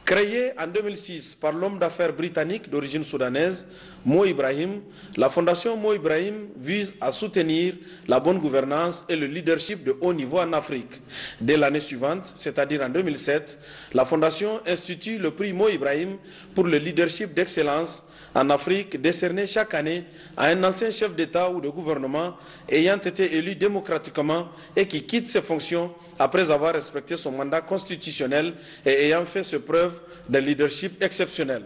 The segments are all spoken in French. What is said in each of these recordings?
Créée en 2006 par l'homme d'affaires britannique d'origine soudanaise, Mo Ibrahim, la Fondation Mo Ibrahim vise à soutenir la bonne gouvernance et le leadership de haut niveau en Afrique. Dès l'année suivante, c'est-à-dire en 2007, la Fondation institue le prix Mo Ibrahim pour le leadership d'excellence en Afrique, décerné chaque année à un ancien chef d'État ou de gouvernement ayant été élu démocratiquement et qui quitte ses fonctions après avoir respecté son mandat constitutionnel et ayant fait ses preuves d'un leadership exceptionnel.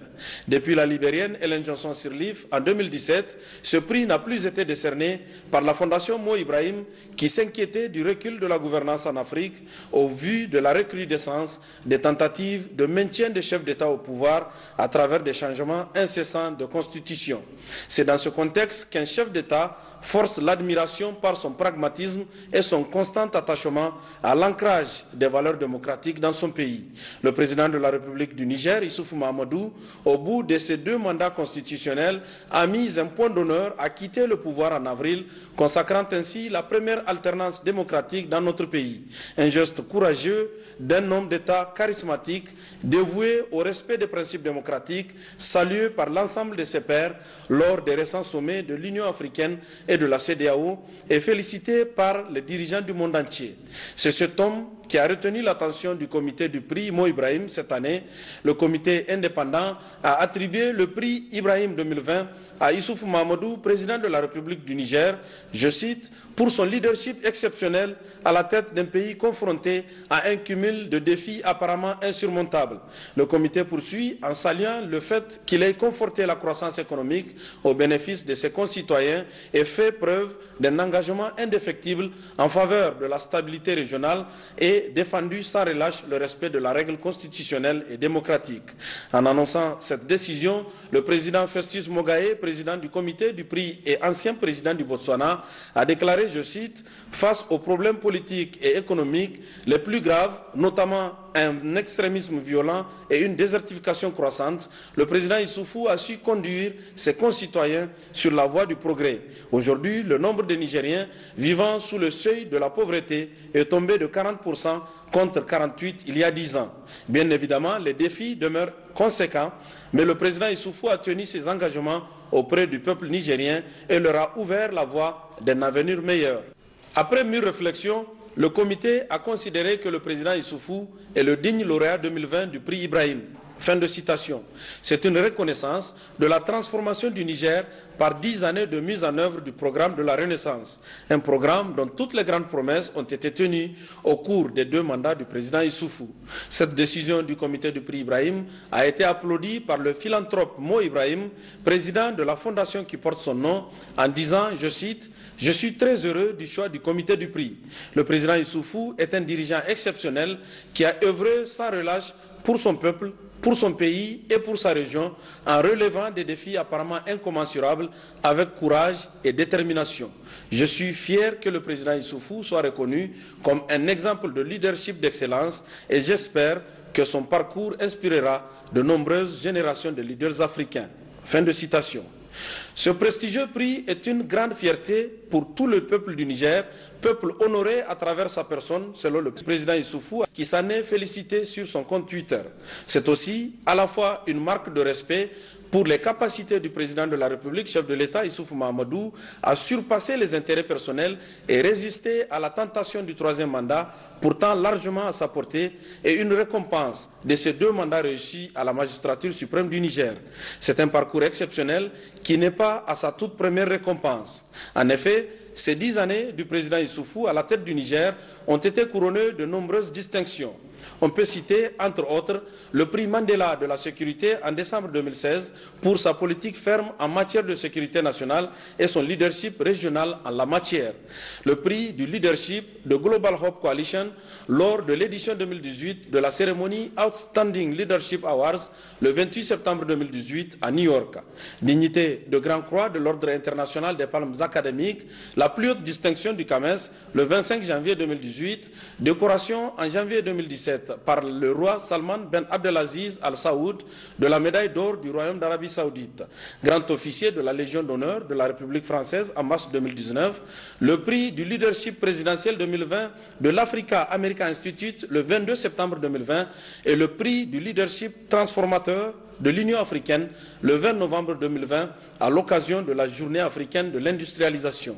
Depuis la libérienne Ellen Johnson Sirleaf, en 2017, ce prix n'a plus été décerné par la Fondation Mo Ibrahim qui s'inquiétait du recul de la gouvernance en Afrique au vu de la recrudescence des tentatives de maintien des chefs d'État au pouvoir à travers des changements incessants de constitution. C'est dans ce contexte qu'un chef d'État force l'admiration par son pragmatisme et son constant attachement à l'ancrage des valeurs démocratiques dans son pays. Le président de la République du Niger, Issoufou Mahamadou, au bout de ses 2 mandats constitutionnels, a mis un point d'honneur à quitter le pouvoir en avril, consacrant ainsi la première alternance démocratique dans notre pays. Un geste courageux d'un homme d'État charismatique, dévoué au respect des principes démocratiques, salué par l'ensemble de ses pairs lors des récents sommets de l'Union africaine et de la CEDEAO et félicité par les dirigeants du monde entier. C'est cet homme qui a retenu l'attention du comité du prix Mo Ibrahim cette année. Le comité indépendant a attribué le prix Ibrahim 2020 à Issoufou Mahamadou, président de la République du Niger, je cite, pour son leadership exceptionnel à la tête d'un pays confronté à un cumul de défis apparemment insurmontables. Le comité poursuit en saluant le fait qu'il ait conforté la croissance économique au bénéfice de ses concitoyens et fait preuve d'un engagement indéfectible en faveur de la stabilité régionale et défendu sans relâche le respect de la règle constitutionnelle et démocratique. En annonçant cette décision, le président Festus Mogae, président du comité du prix et ancien président du Botswana, a déclaré, je cite, « Face aux problèmes politiques et économiques les plus graves, notamment un extrémisme violent et une désertification croissante, le président Issoufou a su conduire ses concitoyens sur la voie du progrès. Aujourd'hui, le nombre de Nigériens vivant sous le seuil de la pauvreté est tombé de 40% contre 48% il y a 10 ans. Bien évidemment, les défis demeurent conséquents, mais le président Issoufou a tenu ses engagements auprès du peuple nigérien et leur a ouvert la voie d'un avenir meilleur. Après mûre réflexion, le comité a considéré que le président Issoufou est le digne lauréat 2020 du prix Ibrahim. Fin de citation. C'est une reconnaissance de la transformation du Niger par 10 années de mise en œuvre du programme de la Renaissance. Un programme dont toutes les grandes promesses ont été tenues au cours des 2 mandats du président Issoufou. Cette décision du comité du prix Ibrahim a été applaudie par le philanthrope Mo Ibrahim, président de la fondation qui porte son nom, en disant, je cite, « Je suis très heureux du choix du comité du prix. Le président Issoufou est un dirigeant exceptionnel qui a œuvré sans relâche pour son peuple, pour son pays et pour sa région, en relevant des défis apparemment incommensurables avec courage et détermination. Je suis fier que le président Issoufou soit reconnu comme un exemple de leadership d'excellence et j'espère que son parcours inspirera de nombreuses générations de leaders africains. » Fin de citation. Ce prestigieux prix est une grande fierté pour tout le peuple du Niger, peuple honoré à travers sa personne, selon le président Issoufou, qui s'en est félicité sur son compte Twitter. C'est aussi à la fois une marque de respect pour les capacités du président de la République, chef de l'État, Issoufou Mahamadou, à surpasser les intérêts personnels et résister à la tentation du 3e mandat, pourtant largement à sa portée, et une récompense de ces 2 mandats réussis à la magistrature suprême du Niger. C'est un parcours exceptionnel qui n'est pas à sa toute première récompense. En effet, ces 10 années du président Issoufou à la tête du Niger ont été couronnées de nombreuses distinctions. On peut citer, entre autres, le prix Mandela de la sécurité en décembre 2016 pour sa politique ferme en matière de sécurité nationale et son leadership régional en la matière. Le prix du leadership de Global Hope Coalition lors de l'édition 2018 de la cérémonie Outstanding Leadership Awards le 28 septembre 2018 à New York. Dignité de Grand Croix de l'Ordre international des palmes académiques, la plus haute distinction du CAMES le 25 janvier 2018, décoration en janvier 2017 2017 par le roi Salman Ben Abdelaziz Al Saoud de la médaille d'or du Royaume d'Arabie Saoudite, grand officier de la Légion d'honneur de la République française en mars 2019, le prix du leadership présidentiel 2020 de l'Africa American Institute le 22 septembre 2020 et le prix du leadership transformateur de l'Union africaine le 20 novembre 2020 à l'occasion de la journée africaine de l'industrialisation.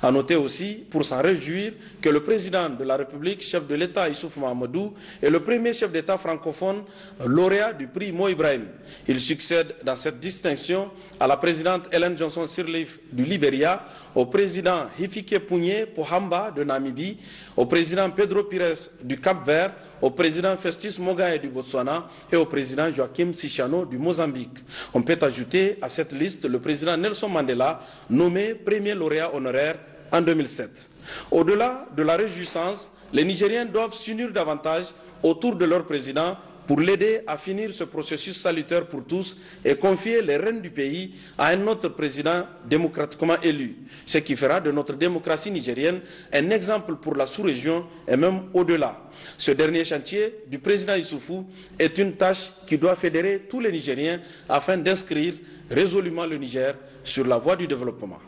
À noter aussi, pour s'en réjouir, que le président de la République, chef de l'État Issoufou Mahamadou, est le premier chef d'État francophone lauréat du prix Mo Ibrahim. Il succède dans cette distinction à la présidente Ellen Johnson Sirleaf du Libéria, au président Hifikepunye Pohamba de Namibie, au président Pedro Pires du Cap-Vert, au président Festus Mogae du Botswana et au président Joaquim Sichano du Mozambique. On peut ajouter à cette liste le président Nelson Mandela, nommé premier lauréat honoraire en 2007. Au-delà de la réjouissance, les Nigériens doivent s'unir davantage autour de leur président pour l'aider à finir ce processus salutaire pour tous et confier les rênes du pays à un autre président démocratiquement élu, ce qui fera de notre démocratie nigérienne un exemple pour la sous-région et même au-delà. Ce dernier chantier du président Issoufou est une tâche qui doit fédérer tous les Nigériens afin d'inscrire résolument le Niger sur la voie du développement.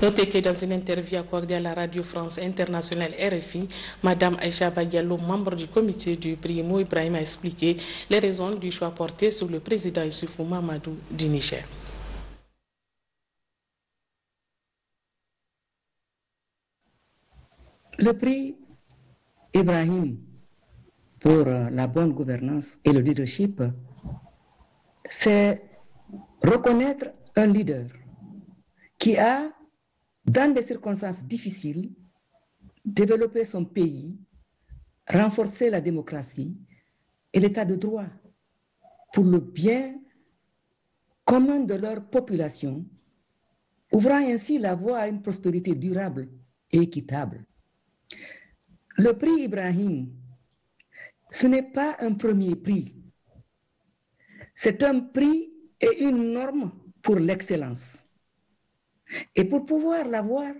Notez que dans une interview accordée à la Radio France Internationale RFI, Mme Aïcha Badiallo, membre du comité du prix Mo Ibrahim, a expliqué les raisons du choix porté sur le président Issoufou Mahamadou du Niger. Le prix Ibrahim pour la bonne gouvernance et le leadership, c'est reconnaître un leader qui a, dans des circonstances difficiles, développer son pays, renforcer la démocratie et l'état de droit pour le bien commun de leur population, ouvrant ainsi la voie à une prospérité durable et équitable. Le prix Ibrahim, ce n'est pas un premier prix. C'est un prix et une norme pour l'excellence. Et pour pouvoir l'avoir,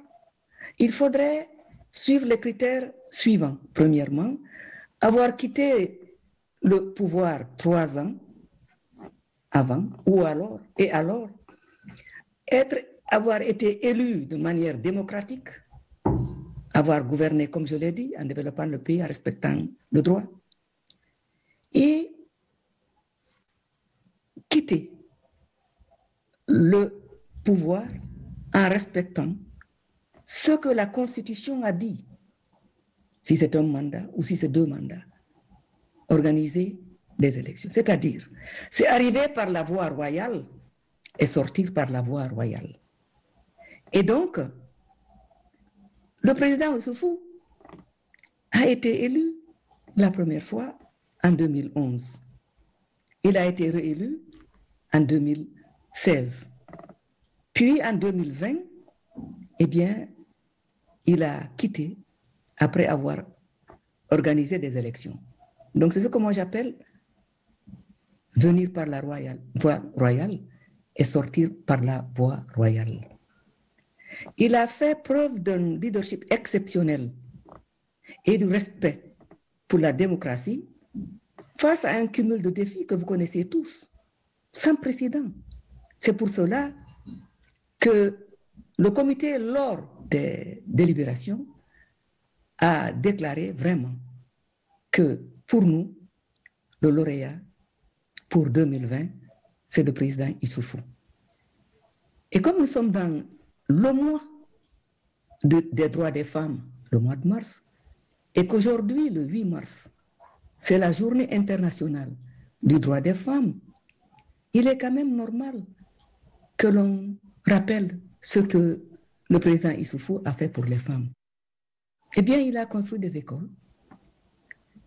il faudrait suivre les critères suivants. Premièrement, avoir quitté le pouvoir 3 ans avant, et alors, avoir été élu de manière démocratique, avoir gouverné, comme je l'ai dit, en développant le pays, en respectant le droit, et quitter le pouvoir en respectant ce que la Constitution a dit, si c'est un mandat ou si c'est 2 mandats, organiser des élections. C'est-à-dire, c'est arriver par la voie royale et sortir par la voie royale. Et donc, le président Issoufou a été élu la première fois en 2011. Il a été réélu en 2016. Puis en 2020, eh bien, il a quitté après avoir organisé des élections. Donc c'est ce que moi j'appelle venir par la voie royale et sortir par la voie royale. Il a fait preuve d'un leadership exceptionnel et du respect pour la démocratie face à un cumul de défis que vous connaissez tous, sans précédent. C'est pour cela que le comité, lors des délibérations, a déclaré vraiment que pour nous, le lauréat pour 2020, c'est le président Issoufou. Et comme nous sommes dans le mois des droits des femmes, le mois de mars, et qu'aujourd'hui, le 8 mars, c'est la journée internationale du droit des femmes, il est quand même normal que l'on rappelle ce que le président Issoufou a fait pour les femmes. Eh bien, il a construit des écoles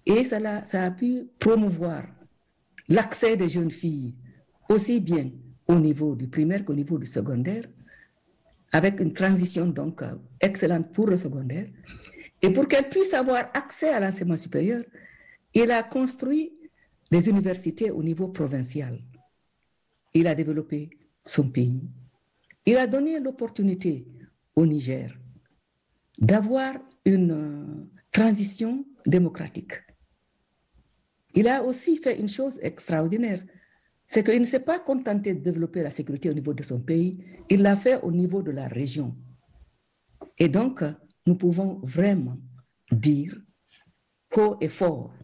et ça a pu promouvoir l'accès des jeunes filles, aussi bien au niveau du primaire qu'au niveau du secondaire, avec une transition donc excellente pour le secondaire. Et pour qu'elles puissent avoir accès à l'enseignement supérieur, il a construit des universités au niveau provincial. Il a développé son pays. Il a donné l'opportunité au Niger d'avoir une transition démocratique. il a aussi fait une chose extraordinaire. C'est qu'il ne s'est pas contenté de développer la sécurité au niveau de son pays, il l'a fait au niveau de la région. Et donc, nous pouvons vraiment dire haut et fort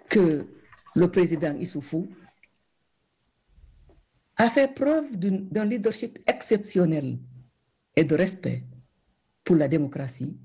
que le président Issoufou a fait preuve d'un leadership exceptionnel et de respect pour la démocratie,